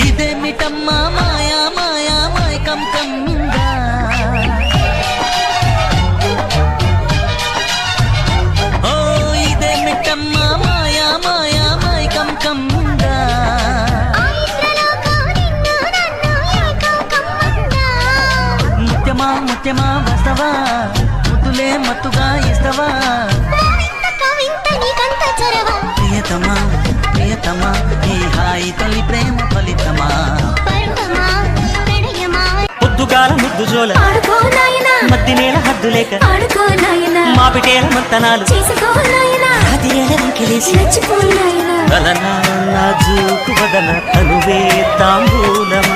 ఇదేమిటమ్మా మాయా మాయా మైకం కమ్మిందా ఓ ఇదేమిటమ్మా మాయా మాయా మైకం కమ్మిందా ముత్యమా ముత్యమా వస్తవా ముద్దులే మత్తుగా ఇస్తవా ప్రియతమా ప్రియతమా ఈ హాయి తొలి ప్రేమ ఫలితమా పొద్దుగాల ముద్దు జోల మద్ది నేల హద్దు లేక మాపిటేల మంతనాలు నాజూకు వదన తనువే తాంబూలమా